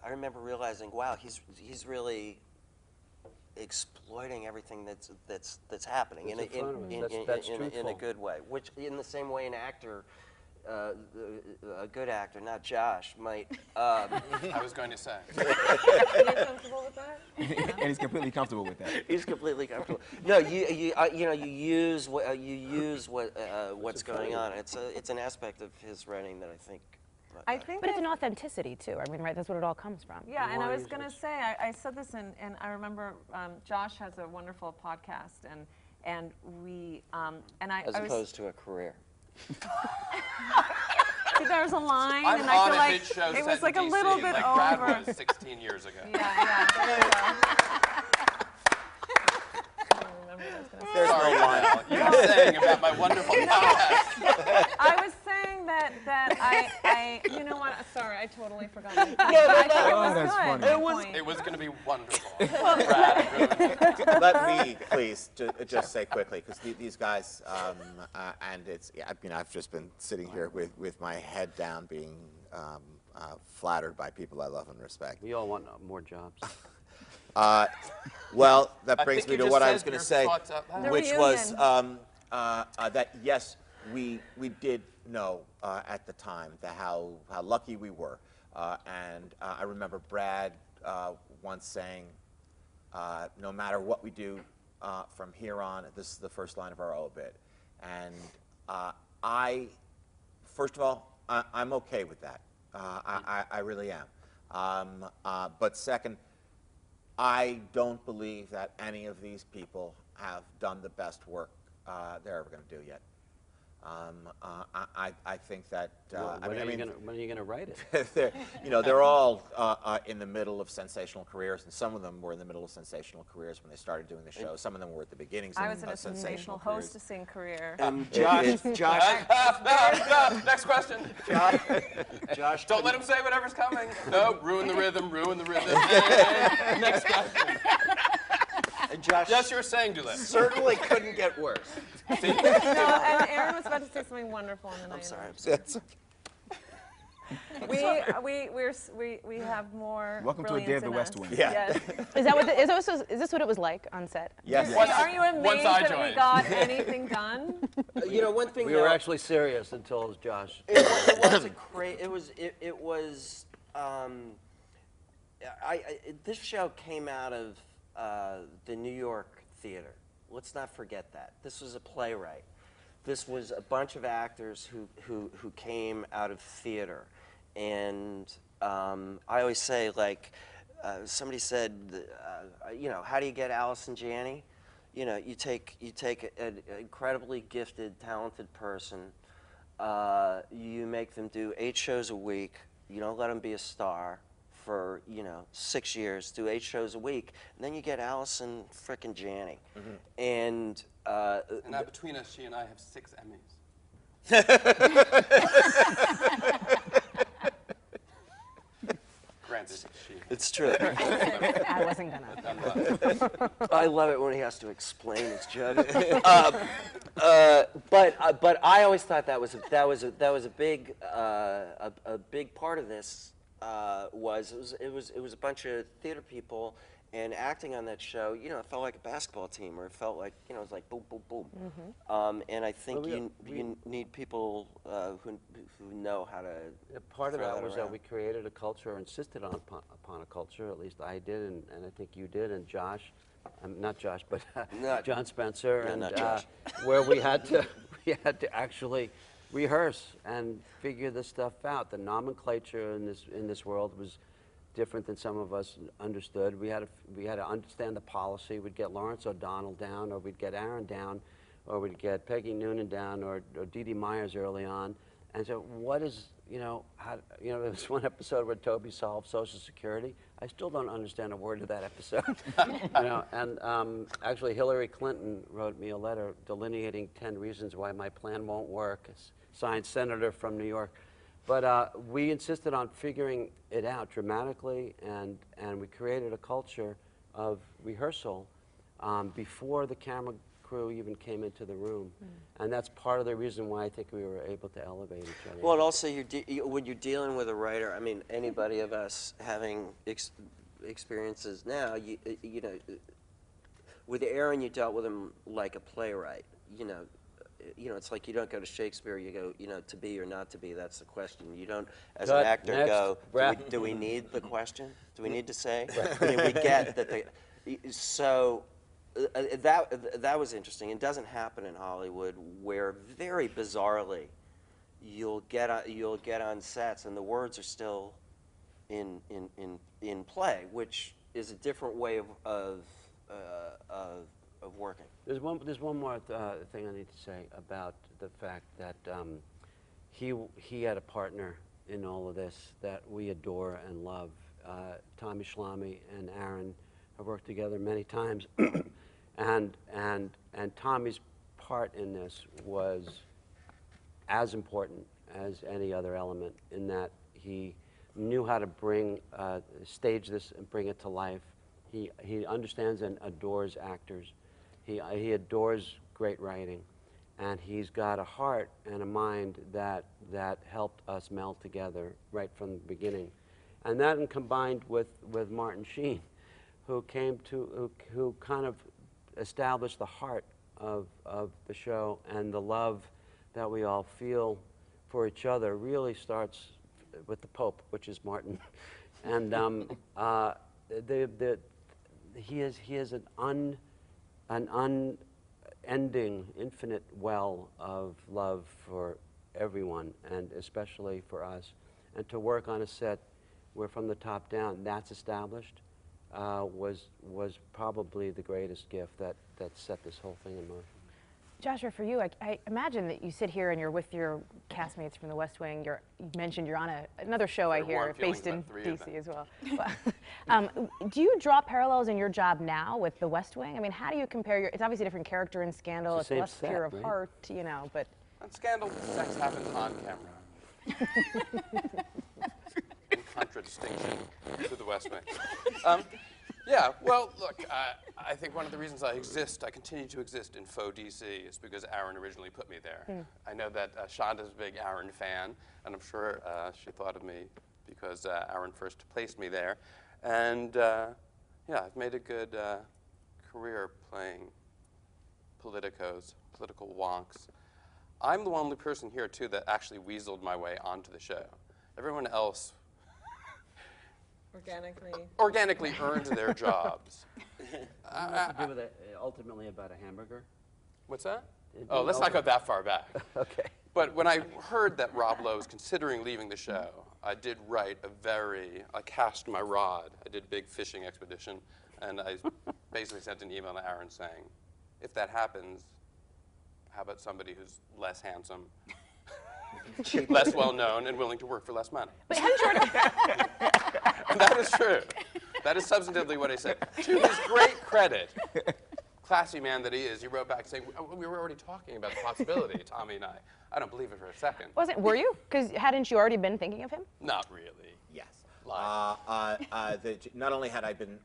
remember realizing, wow, he's really exploiting everything that's happening in a good way. Which, in the same way, an actor, a good actor, not Josh, might. I was going to say. Are you comfortable with that? And he's completely comfortable with that. He's completely comfortable. No, you know, you use what's going on. It's an aspect of his writing that I think. I think But it's an authenticity too. I mean, right? That's what it all comes from. Yeah, and I was going to say, I said this, and I remember Josh has a wonderful podcast, and we, and I As I was, opposed to a career. see, there was a line, I'm and I on feel a like hit show it set was in like a DC, little bit like over. Brad was 16 years ago. Yeah, there you go. I don't remember what I was going to say. Sorry, Lyle. You were saying about my wonderful podcast. I was saying that I you know what? Sorry, I totally forgot my point. But I think it was that's good. funny. my point. It was going to be wonderful. Brad ruined it. Let me please just say quickly, because these guys, and it's, I mean, I've just been sitting here with my head down, being flattered by people I love and respect. We all want more jobs. Well, that I brings think me you to just what I said was going your to say, thoughts out loud. The which was reunion. that yes, we did know at the time how lucky we were, and I remember Brad once saying, no matter what we do from here on, this is the first line of our obit, and first of all, I'm okay with that. I really am. But second, I don't believe that any of these people have done the best work they're ever going to do yet. I think that When are you going to write it? they're all in the middle of sensational careers, and some of them were in the middle of sensational careers when they started doing the show. Some of them were at the beginnings I of was in a sensational careers. hostessing career. Josh, Next question. Josh, Don't let him say whatever's coming. No, ruin the rhythm, ruin the rhythm. Next question. Josh Yes, you were saying, Dulé. certainly couldn't get worse. See? No, and Aaron was about to say something wonderful, and then I'm sorry. That's we have more. Welcome to a day of the brilliance West in us. Wing. Yeah. Yes. Is this what it was like on set? Yes. Are you Once amazed I that we joined. got anything done? You know, one thing We were actually serious until Josh. it wasn't great. This show came out of the New York theater. Let's not forget that. This was a playwright. This was a bunch of actors who came out of theater. And I always say, like, somebody said, you know, how do you get Allison Janney? You know, you take an incredibly gifted, talented person, you make them do 8 shows a week, you don't let them be a star for, 6 years, do 8 shows a week, and then you get Allison frickin' Janney. Mm-hmm. And now between us, she and I have 6 Emmys. Granted, she. It's true. I wasn't gonna. I love it when he has to explain his joke. But I always thought that was a big part of this. It was a bunch of theater people, and acting on that show, you know, it felt like a basketball team, or it felt like, you know, it was like boom, boom, boom. And I think you need people who know how to. Part of throw that was around. that we created a culture, or insisted upon a culture. At least I did, and I think you did, and Josh, not Josh, but John Spencer, No, and not Josh. where we had to actually rehearse and figure this stuff out. The nomenclature in this world was different than some of us understood. We had to understand the policy. We'd get Lawrence O'Donnell down, or we'd get Aaron down, or we'd get Peggy Noonan down, or Dee Dee Myers early on. And so, what is, you know, there was one episode where Toby solved Social Security. I still don't understand a word of that episode. You know, and actually Hillary Clinton wrote me a letter delineating 10 reasons why my plan won't work. Signed, Senator from New York. But we insisted on figuring it out dramatically, and we created a culture of rehearsal before the camera crew even came into the room. And that's part of the reason why I think we were able to elevate each other. Well, and also, when you're dealing with a writer, I mean, anybody of us having experiences now, you know, with Aaron, you dealt with him like a playwright, you know, it's like you don't go to Shakespeare, you go, you know, to be or not to be, that's the question. You don't, as an actor, next. go, do we need the question? Do we need to say? I mean, we get that so that was interesting. It doesn't happen in Hollywood, where very bizarrely you'll get on sets and the words are still in play, which is a different way of working. There's one more thing I need to say about the fact that he had a partner in all of this that we adore and love. Tommy Schlamme and Aaron have worked together many times, and Tommy's part in this was as important as any other element, in that he knew how to stage this and bring it to life. He understands and adores actors. He adores great writing, and he's got a heart and a mind that helped us meld together right from the beginning. And that, combined with Martin Sheen, who kind of established the heart of the show, and the love that we all feel for each other really starts with the Pope, which is Martin. And he is an unending, infinite well of love for everyone, and especially for us. And to work on a set where from the top down that's established was probably the greatest gift that set this whole thing in motion. Joshua, for you, I imagine that you sit here and you're with your castmates from The West Wing. You mentioned you're on another show, I hear, based in D.C. as well. Do you draw parallels in your job now with The West Wing? I mean, how do you compare it's obviously a different character in Scandal. It's less pure of heart, you know, but. On Scandal, sex happens on camera. In contradistinction to The West Wing. Yeah, well, look, I think one of the reasons I continue to exist in faux DC is because Aaron originally put me there. I know that Shonda's a big Aaron fan, and I'm sure she thought of me because Aaron first placed me there. And yeah, I've made a good career playing politicos, political wonks. I'm the only person here, too, that actually weaseled my way onto the show. Everyone else organically earned their jobs. What's to do with it ultimately about a hamburger? What's that? Oh, let's not go that far back. Okay. But when I heard that Rob Lowe was considering leaving the show, I did write I cast my rod. I did a big fishing expedition, and I basically sent an email to Aaron saying, if that happens, how about somebody who's less handsome, less well-known, and willing to work for less money? But hadn't you already? And that is true. That is substantively what I said. To his great credit, classy man that he is, he wrote back saying, we were already talking about the possibility, Tommy and I. I don't believe it for a second. Were you? Because hadn't you already been thinking of him? Not really. Yes. Not only had I been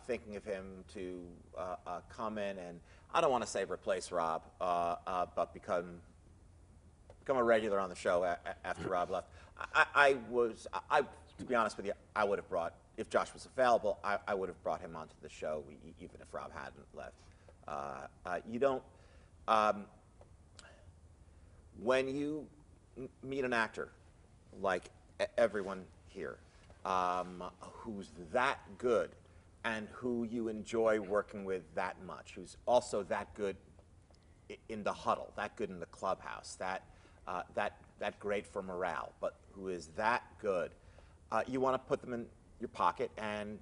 thinking of him to come in and, I don't want to say replace Rob, but become a regular on the show after Rob left. To be honest with you, I would have brought, if Josh was available, I would have brought him onto the show even if Rob hadn't left. You don't, when you meet an actor like everyone here, who's that good and who you enjoy working with that much, who's also that good in the huddle, that good in the clubhouse, that great for morale, but who is that good, you want to put them in your pocket and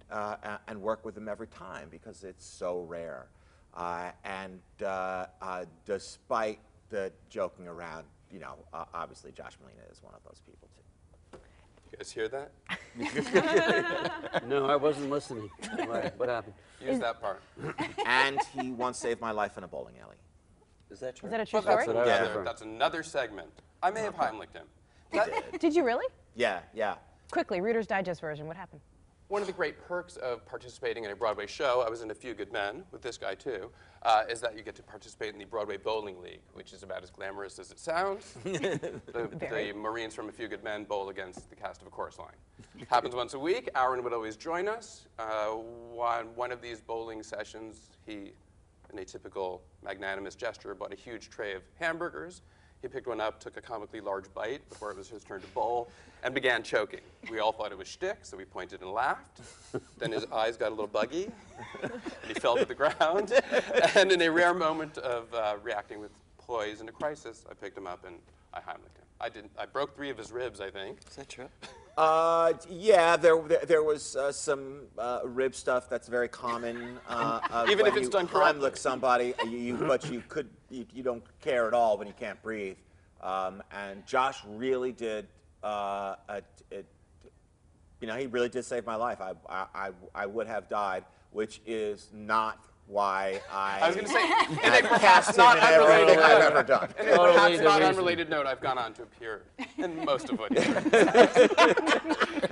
work with them every time because it's so rare. Despite the joking around, you know, obviously Josh Molina is one of those people too. You guys hear that? No, I wasn't listening. What happened? Use that part. And he once saved my life in a bowling alley. Is that true? Is that a true Well, story? that's another segment. I may have Heimlicked him. Did you really? Yeah. Quickly, Reader's Digest version. What happened? One of the great perks of participating in a Broadway show, I was in A Few Good Men with this guy too, is that you get to participate in the Broadway Bowling League, which is about as glamorous as it sounds. The Marines from A Few Good Men bowl against the cast of A Chorus Line. Happens once a week. Aaron would always join us. One of these bowling sessions, he, in a typical magnanimous gesture, bought a huge tray of hamburgers. He picked one up, took a comically large bite before it was his turn to bowl, and began choking. We all thought it was shtick, so we pointed and laughed. Then his eyes got a little buggy, and he fell to the ground. And in a rare moment of reacting with poise in a crisis, I picked him up and I Heimlicked him. I broke 3 of his ribs, I think. Is that true? Yeah, there was some rib stuff that's very common. Even if it's done correctly. Heimlich somebody, but you don't care at all when you can't breathe. And Josh really did, he really did save my life. I would have died, which is not why I was going to say, in a perhaps cast him not in everything unrelated I've note, ever done. in a perhaps not unrelated note, I've gone on to appear in most of what you heard.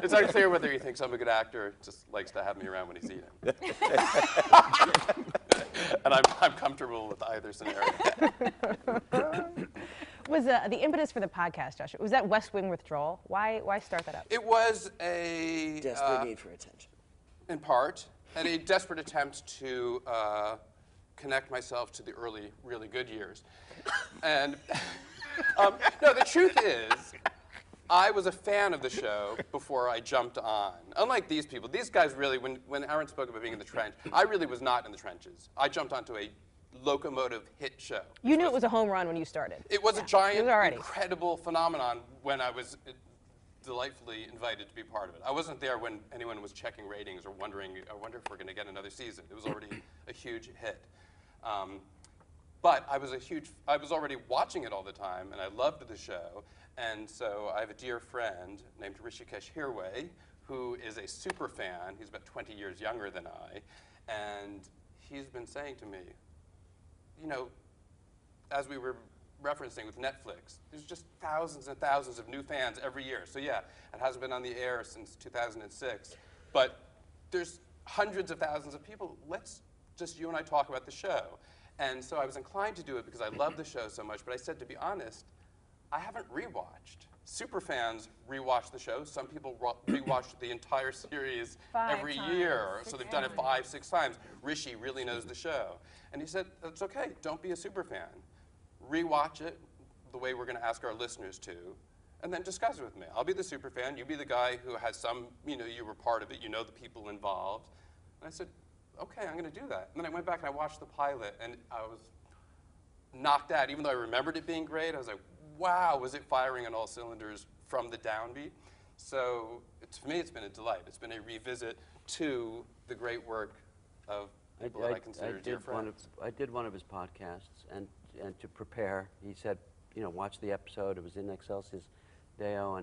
It's unclear whether he thinks I'm a good actor or just likes to have me around when he's eating. And I'm comfortable with either scenario. Was the impetus for the podcast, Josh, was that West Wing withdrawal? Why start that up? It was a Desperate need for attention. in part, and a desperate attempt to connect myself to the early, really good years. And no, the truth is, I was a fan of the show before I jumped on. Unlike these people, these guys really, when Aaron spoke about being in the trench, I really was not in the trenches. I jumped onto a locomotive hit show. You knew it was a home run when you started. It was a giant, already. incredible phenomenon when I was delightfully invited to be part of it. I wasn't there when anyone was checking ratings or wondering, I wonder if we're going to get another season. It was already a huge hit. But I was already watching it all the time, and I loved the show. And so I have a dear friend named Rishikesh Hirway, who is a super fan. He's about 20 years younger than I. And he's been saying to me, you know, as we were referencing with Netflix, there's just thousands and thousands of new fans every year. So yeah, it hasn't been on the air since 2006, but there's hundreds of thousands of people. Let's just you and I talk about the show. And so I was inclined to do it because I love the show so much, but I said, to be honest, I haven't rewatched. Super fans rewatch the show. Some people rewatch the entire series every year. So they've done it 5, 6 times. Rishi really knows the show. And he said, that's okay, don't be a super fan. Rewatch it the way we're going to ask our listeners to, and then discuss it with me. I'll be the super fan, you be the guy who has some, you were part of it, you know the people involved. And I said, okay, I'm going to do that. And then I went back and I watched the pilot, and I was knocked out. Even though I remembered it being great, I was like, wow, was it firing on all cylinders from the downbeat? So to me, it's been a delight. It's been a revisit to the great work of people that I consider dear friends. I did one of his podcasts, and to prepare, he said, watch the episode. It was in Excelsis Deo,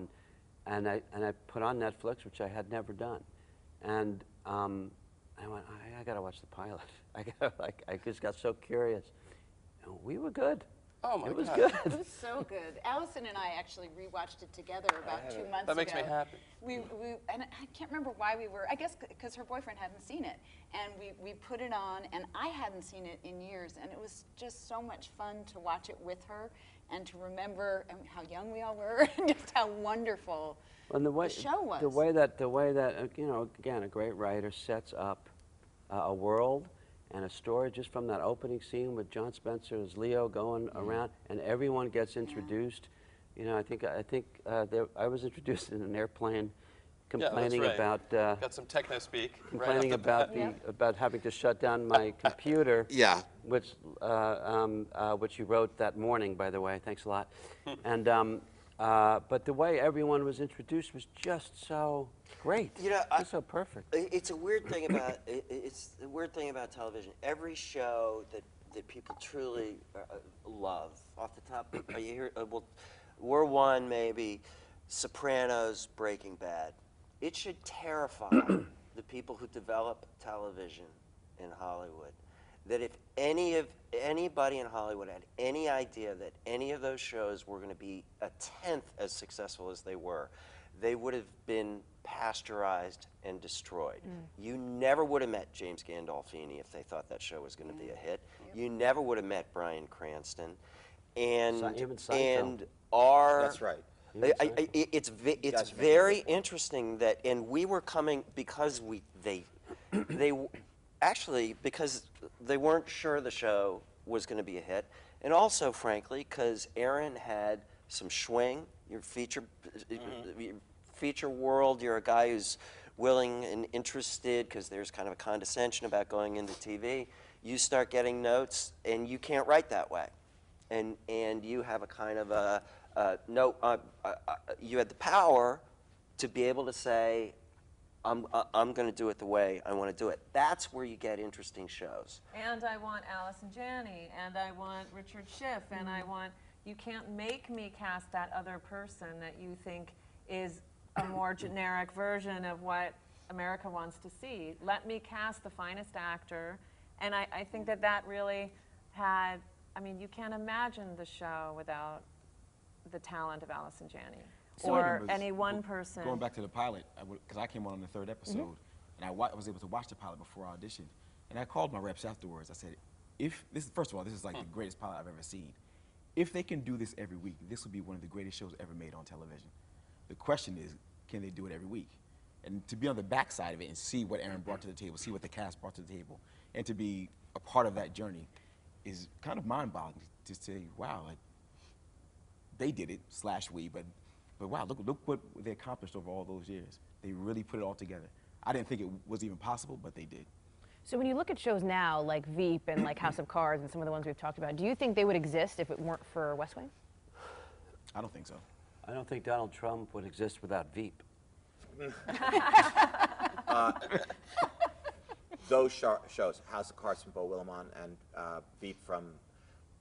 and I put on Netflix, which I had never done, and I went, I got to watch the pilot. I just got so curious. We were good. Oh my It was God. good. It was so good. Allison and I actually rewatched it together about 2 months ago. That makes me happy. And I can't remember why we were, I guess because her boyfriend hadn't seen it. And we put it on, and I hadn't seen it in years. And it was just so much fun to watch it with her and to remember how young we all were and just how wonderful And the show was. the way that you know, again, a great writer sets up a world and a story just from that opening scene with John Spencer as Leo going around, and everyone gets introduced. You know, I think I was introduced in an airplane, complaining right. about Got some techno speak. complaining right off the about bat. about having to shut down my computer. Yeah. Which you wrote that morning, by the way. Thanks a lot. And but the way everyone was introduced was just so great. You know, just so perfect. It's a weird thing about it's a weird thing about television. Every show that people truly love, off the top, are you here? Well, we're one maybe. Sopranos, Breaking Bad. It should terrify the people who develop television in Hollywood. That if anybody in Hollywood had any idea that any of those shows were going to be a tenth as successful as they were, they would have been pasteurized and destroyed. You never would have met James Gandolfini if they thought that show was going to be a hit. You never would have met Bryan Cranston, Even Seinfeld. That's right. It's very interesting that, and we were coming because they actually because they weren't sure the show was going to be a hit, and also frankly because Aaron had some schwing. Your feature world. You're a guy who's willing and interested because there's kind of a condescension about going into TV. You start getting notes, and you can't write that way, and you have a kind of a you had the power to be able to say, I'm going to do it the way I want to do it. That's where you get interesting shows. And I want Allison Janney, and I want Richard Schiff, and I want, you can't make me cast that other person that you think is a more generic version of what America wants to see. Let me cast the finest actor, and I think that really had, I mean, you can't imagine the show without the talent of Allison Janney, or any one person. Going back to the pilot, because I came on the third episode, and I was able to watch the pilot before I auditioned, and I called my reps afterwards. I said, first of all, this is like the greatest pilot I've ever seen. If they can do this every week, this will be one of the greatest shows ever made on television. The question is, can they do it every week? And to be on the backside of it and see what Aaron brought to the table, see what the cast brought to the table, and to be a part of that journey is kind of mind-boggling to say, wow, like, they did it, /we, but wow, look what they accomplished over all those years. They really put it all together. I didn't think it was even possible, but they did. So when you look at shows now, like Veep and like House of Cards and some of the ones we've talked about, do you think they would exist if it weren't for West Wing? I don't think so. I don't think Donald Trump would exist without Veep. Those shows, House of Cards from Beau Willimon and Veep from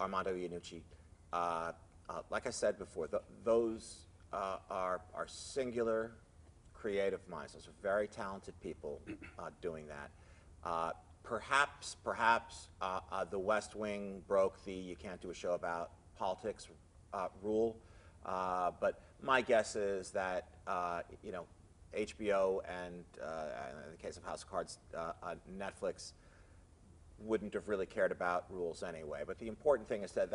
Armando Iannucci, like I said before, those are singular creative minds. Those are very talented people doing that. Perhaps the West Wing broke the you can't do a show about politics rule, but my guess is that you know, HBO and in the case of House of Cards, Netflix wouldn't have really cared about rules anyway. But the important thing is that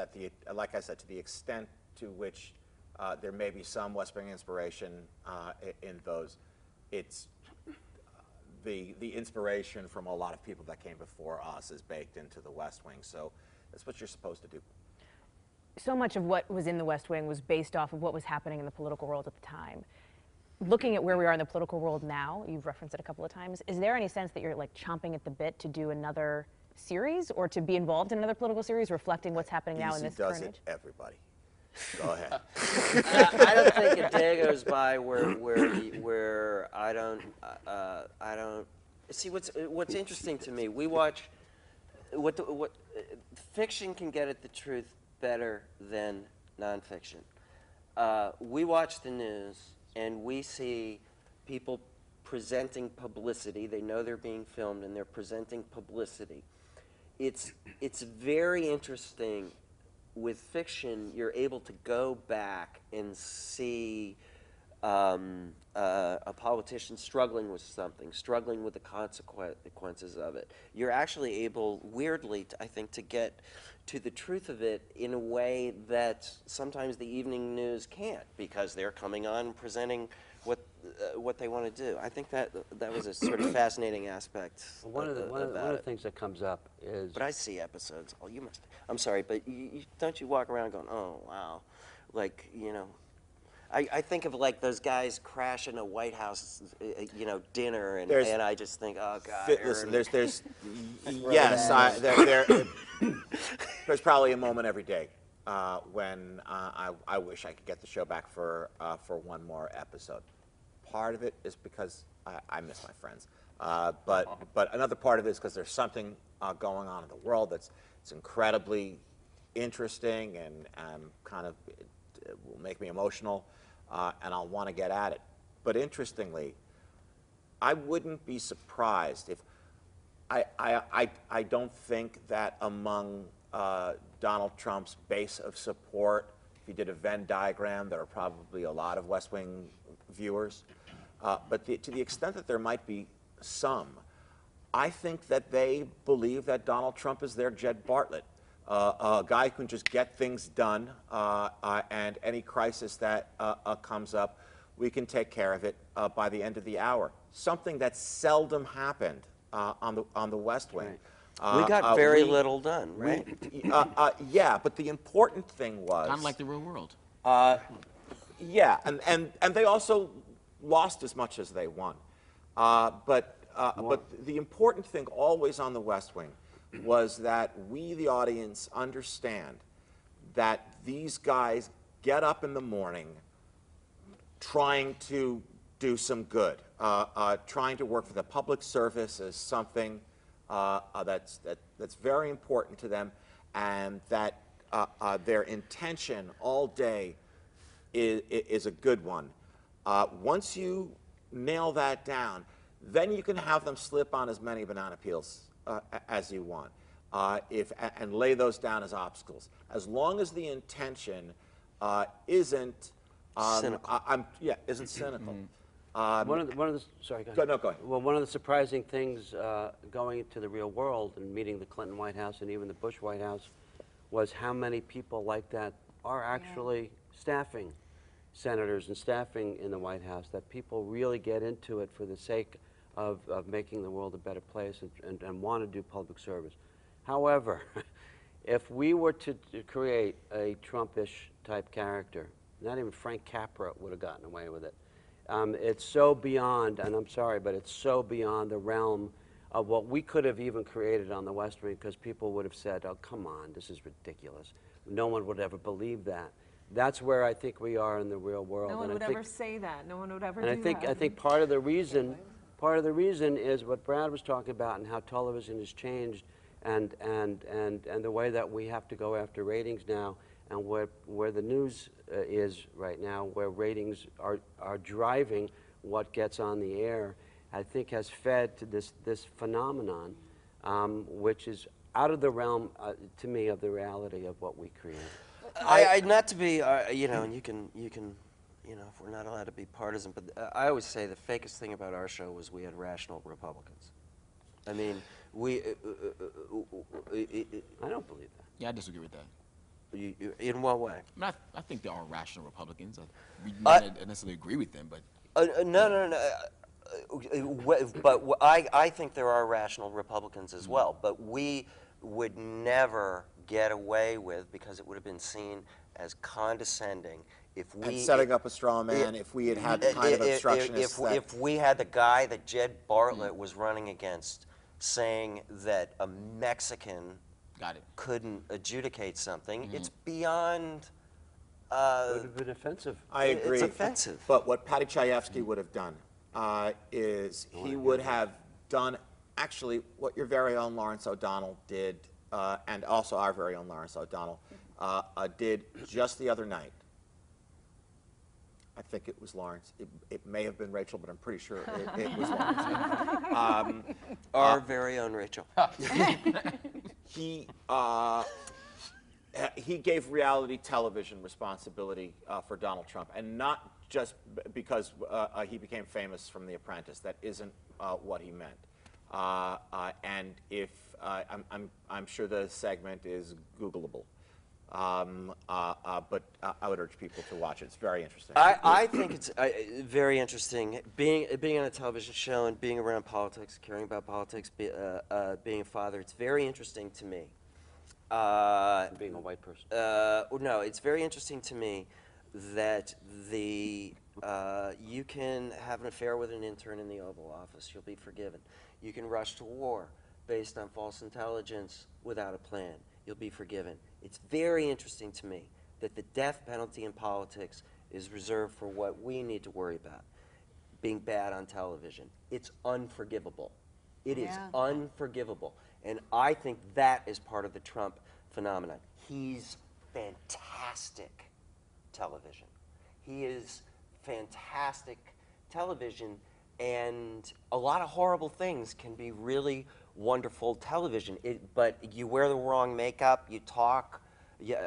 like I said, to the extent to which there may be some West Wing inspiration in those, it's the inspiration from a lot of people that came before us is baked into the West Wing. So that's what you're supposed to do. So much of what was in the West Wing was based off of what was happening in the political world at the time. Looking at where we are in the political world now, you've referenced it a couple of times, is there any sense that you're like chomping at the bit to do another series or to be involved in another political series reflecting what's happening now in this current age? Everybody. Go ahead. I don't think a day goes by where I don't see what's interesting to me. We watch what fiction can get at the truth better than nonfiction. We watch the news and we see people presenting publicity. They know they're being filmed and they're presenting publicity. It's very interesting with fiction, you're able to go back and see a politician struggling with something, struggling with the consequences of it. You're actually able, weirdly, I think, to get to the truth of it in a way that sometimes the evening news can't, because they're coming on presenting what they want to do. I think that was a sort of fascinating aspect. One of the things that comes up is. But I see episodes. Oh, you must. I'm sorry, but don't you walk around going, oh wow, like I think of like those guys crashing a White House, dinner, and I just think, oh God. Listen, there's yes, there's probably a moment every day when I wish I could get the show back for one more episode. Part of it is because I miss my friends, but another part of it is because there's something going on in the world it's incredibly interesting and kind of it will make me emotional. And I'll want to get at it. But interestingly, I wouldn't be surprised if I don't think that among Donald Trump's base of support, if you did a Venn diagram, there are probably a lot of West Wing viewers. But to the extent that there might be some, I think that they believe that Donald Trump is their Jed Bartlett. A guy who can just get things done, and any crisis that comes up, we can take care of it by the end of the hour. Something that seldom happened on the West Wing. We got very little done, right? Yeah, but the important thing was Kind of like the real world. yeah, and they also lost as much as they won. But the important thing always on the West Wing was that we, the audience, understand that these guys get up in the morning trying to do some good, trying to work for the public service as something that's very important to them, and that their intention all day is a good one. Once you nail that down, then you can have them slip on as many banana peels as you want, and lay those down as obstacles. As long as the intention isn't cynical. Isn't cynical. One of the sorry, go ahead. Go ahead. Well, one of the surprising things going into the real world and meeting the Clinton White House and even the Bush White House was how many people like that are actually staffing senators and staffing in the White House, that people really get into it for the sake of making the world a better place and want to do public service. However, if we were to create a Trumpish type character, not even Frank Capra would have gotten away with it. It's so beyond, and I'm sorry, but it's so beyond the realm of what we could have even created on the West Wing, because people would have said, oh, come on, this is ridiculous. No one would ever believe that. That's where I think we are in the real world. No one would ever say that. No one would ever do that. And I think part of the reason is what Brad was talking about, and how television has changed, and the way that we have to go after ratings now, and where the news is right now, where ratings are driving what gets on the air, I think has fed to this phenomenon, which is out of the realm, to me, of the reality of what we create. Not to be, and you can, if we're not allowed to be partisan, but I always say the fakest thing about our show was we had rational Republicans. I mean, I don't believe that. Yeah, I disagree with that. In what way? I think there are rational Republicans. We may not necessarily agree with them, but No. But I think there are rational Republicans as well. But we would never get away with, because it would have been seen as condescending, if we And setting up a straw man, if we had had the kind of obstructionists if we had the guy that Jed Bartlett was running against saying that a Mexican couldn't adjudicate something, it's beyond. It would have been offensive. I agree. It's offensive. But what Patty Chayefsky would have done is he would have done actually what your very own Lawrence O'Donnell did, and also our very own Lawrence O'Donnell did just the other night. I think it was Lawrence. It may have been Rachel, but I'm pretty sure it was Lawrence. Our very own Rachel. He he gave reality television responsibility for Donald Trump, and not just because he became famous from The Apprentice. That isn't what he meant. And if I'm sure the segment is Googleable. But I would urge people to watch it. It's very interesting. I think it's very interesting. Being on a television show and being around politics, caring about politics, being a father, it's very interesting to me. Being a white person. No, it's very interesting to me that you can have an affair with an intern in the Oval Office. You'll be forgiven. You can rush to war based on false intelligence without a plan. You'll be forgiven. It's very interesting to me that the death penalty in politics is reserved for what we need to worry about, being bad on television. It's unforgivable. It is unforgivable. And I think that is part of the Trump phenomenon. He's fantastic television. He is fantastic television, and a lot of horrible things can be really wonderful television. But you wear the wrong makeup, you talk, You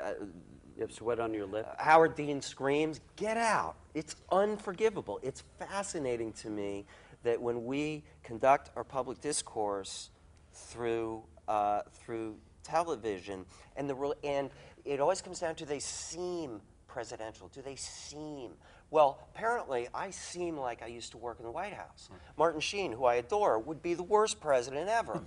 have sweat on your lip. Howard Dean screams, get out. It's unforgivable. It's fascinating to me that when we conduct our public discourse through television, and it always comes down to, they seem presidential. Do they seem? Well, apparently I seem like I used to work in the White House. Martin Sheen, who I adore, would be the worst president ever.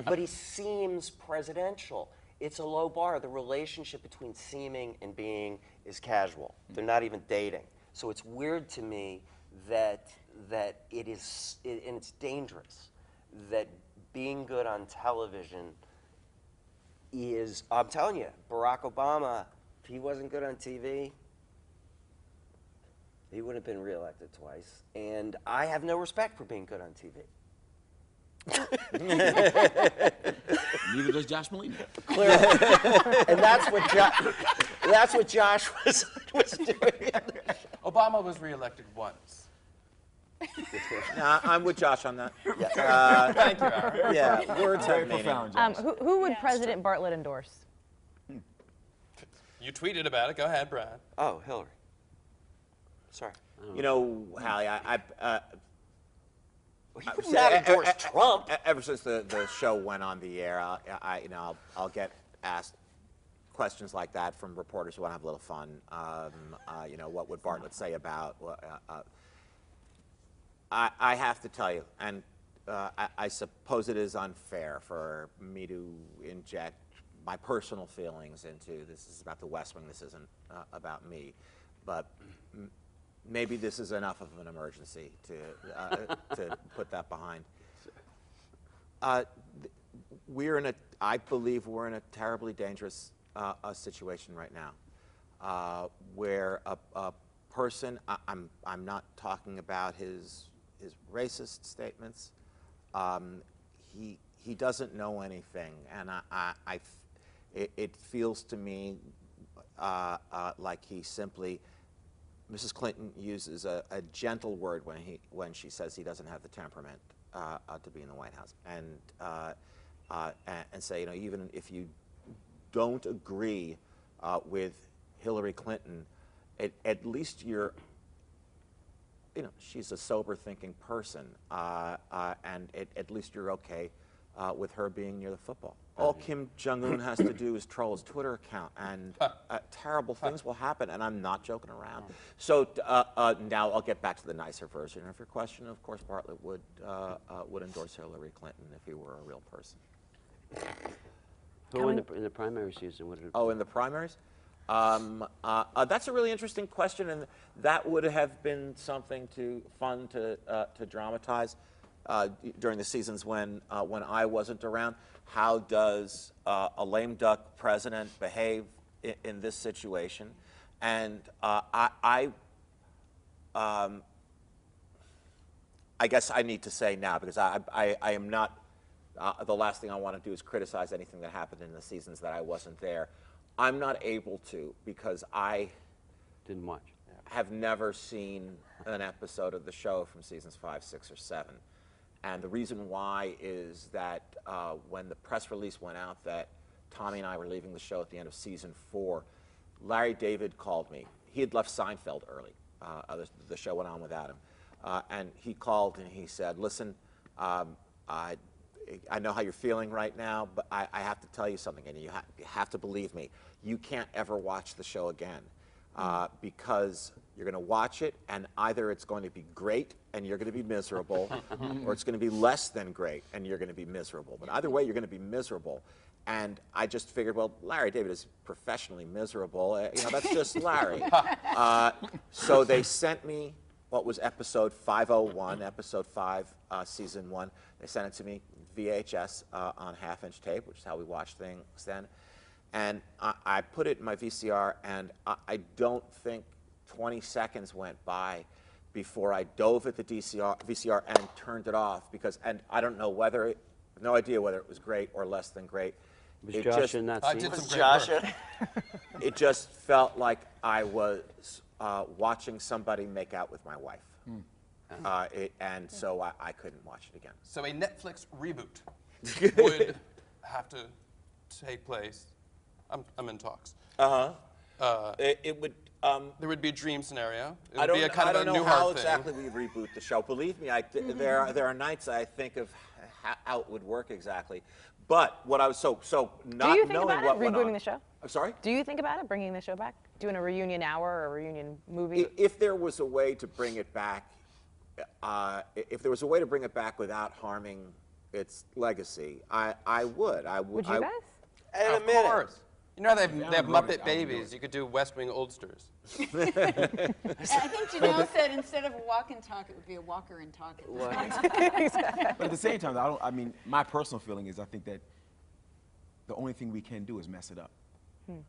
But he seems presidential. It's a low bar. The relationship between seeming and being is casual. They're not even dating. So it's weird to me that it is, and it's dangerous, that being good on television is, I'm telling you, Barack Obama, if he wasn't good on TV, he wouldn't have been reelected twice. And I have no respect for being good on TV. Neither does Josh Malina. Clearly. And that's what Josh was doing. Obama was reelected once. No, I'm with Josh on that. Thank you, Aaron. Yeah, words Very have meaning. profound, Josh. Who would President Bartlett endorse? You tweeted about it. Go ahead, Brad. Oh, Hillary. Sorry. You know, Hallie, He would not endorse Trump. Ever since the show went on the air, I'll get asked questions like that from reporters who want to have a little fun. What would Bartlett say about? I have to tell you, and I suppose it is unfair for me to inject my personal feelings into this. Is about the West Wing. This isn't about me, but. Maybe this is enough of an emergency to put that behind. I believe we're in a terribly dangerous situation right now, where a person, I'm not talking about his racist statements. He doesn't know anything, and it feels to me like he simply. Mrs. Clinton uses a gentle word when she says he doesn't have the temperament to be in the White House, and say, even if you don't agree with Hillary Clinton, at least you're, she's a sober-thinking person, and at least you're okay with her being near the football. All Kim Jong-un has to do is troll his Twitter account, and terrible things will happen, and I'm not joking around. So now I'll get back to the nicer version of your question. Of course, Bartlett would endorse Hillary Clinton if he were a real person. Who in the primary season would it? Oh, in the primaries? That's a really interesting question, and that would have been something fun to dramatize during the seasons when I wasn't around. How does a lame duck president behave in this situation? And I guess I need to say now, because I am not, the last thing I want to do is criticize anything that happened in the seasons that I wasn't there. I'm not able to, because I Didn't watch. have never seen an episode of the show from seasons 5, 6, or 7. And the reason why is that when the press release went out that Tommy and I were leaving the show at the end of season 4, Larry David called me. He had left Seinfeld early. The show went on without him. And he called and he said, listen, I know how you're feeling right now, but I have to tell you something, and you have to believe me. You can't ever watch the show again because you're going to watch it, and either it's going to be great and you're going to be miserable, or it's going to be less than great and you're going to be miserable. But either way, you're going to be miserable. And I just figured, well, Larry David is professionally miserable. You know, that's just Larry. So they sent me what was episode 501, episode 5, season 1. They sent it to me VHS on half-inch tape, which is how we watched things then. And I put it in my VCR, and I don't think 20 seconds went by before I dove at the VCR and turned it off because, and I don't know whether it, no idea whether it was great or less than great. Was Josh in that scene? I did some great work. It just felt like I was watching somebody make out with my wife. And so I couldn't watch it again. So a Netflix reboot would have to take place. I'm in talks. It would. There would be a dream scenario. It I would be a kind of a don't new know how hard exactly thing. we reboot the show. Believe me, there are nights I think of how it would work exactly. But what I was not Do you think knowing about what it, went rebooting on. the show? I'm sorry? Do you think about it, bringing the show back? Doing a reunion hour or a reunion movie? If there was a way to bring it back, if there was a way to bring it back without harming its legacy, I would. Would you guys? In a Of minute. course. You know they have Yeah, Muppet I would do Babies. it. You could do West Wing Oldsters. And I think Janelle said instead of a walk and talk, it would be a walker and talk. But at the same time, I mean, my personal feeling is I think that the only thing we can do is mess it up.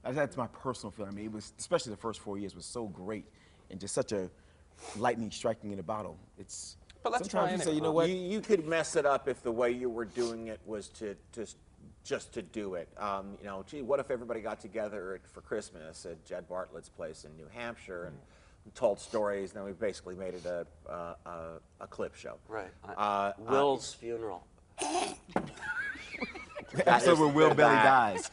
That's my personal feeling. I mean, it was, especially the first 4 years, was so great and just such a lightning striking in a bottle. It's But let's sometimes try you say, anyway. you know what? You could mess it up if the way you were doing it was just to do it. You know, gee, what if everybody got together for Christmas at Jed Bartlett's place in New Hampshire and told stories, and then we basically made it a clip show. Right. Will's funeral. The episode where Will Belly dies.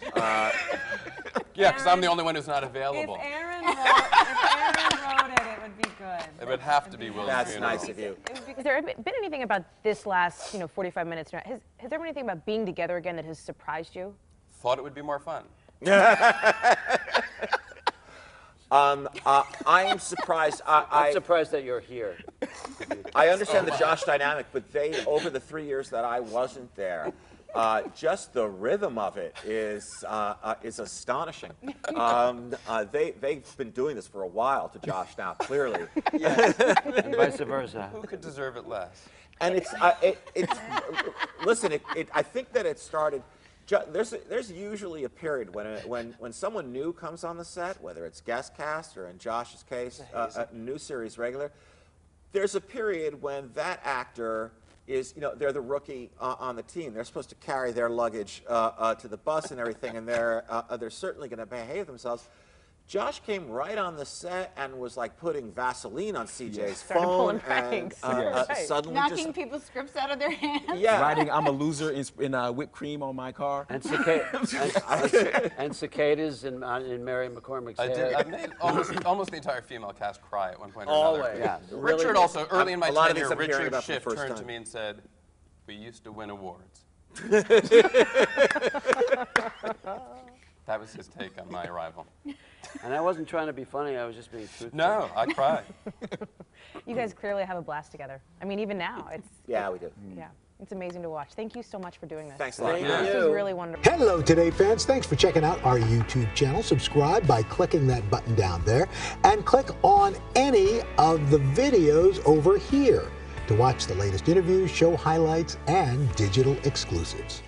Yeah, because I'm the only one who's not available. If Aaron wrote it, it would be good. It would have to be Will's That's funeral. nice of you. Has there been anything about this last, 45 minutes? Has there been anything about being together again that has surprised you? Thought it would be more fun. I am surprised. I'm surprised that you're here. I understand the Josh dynamic, but over the 3 years that I wasn't there, just the rhythm of it is astonishing. They've been doing this for a while to Josh now, clearly. And vice versa. Who could deserve it less? And listen, I think that it started. There's usually a period when someone new comes on the set, whether it's guest cast or in Josh's case, a new series regular. There's a period when that actor is, they're the rookie on the team. They're supposed to carry their luggage to the bus and everything, and they're certainly going to behave themselves. Josh came right on the set and was like putting Vaseline on CJ's Started pulling phone and pranks. Right. suddenly Knocking just people's scripts out of their hands. yeah. Writing "I'm a loser" in whipped cream on my car. And, and cicadas in Mary McCormick's I hair. did. I made almost the entire female cast cry at one point or another. Always. Yeah. Richard also, early in my A lot of tenure, these I'm hearing Richard about for the Schiff first turned to time. me and said, "We used to win awards." That was his take on my arrival. And I wasn't trying to be funny, I was just being truthful. No, I cried. You guys clearly have a blast together. I mean, even now, Yeah, we do. yeah, it's amazing to watch. Thank you so much for doing this. Thanks a lot. Thank This was really wonderful. Hello, Today fans. Thanks for checking out our YouTube channel. Subscribe by clicking that button down there and click on any of the videos over here to watch the latest interviews, show highlights, and digital exclusives.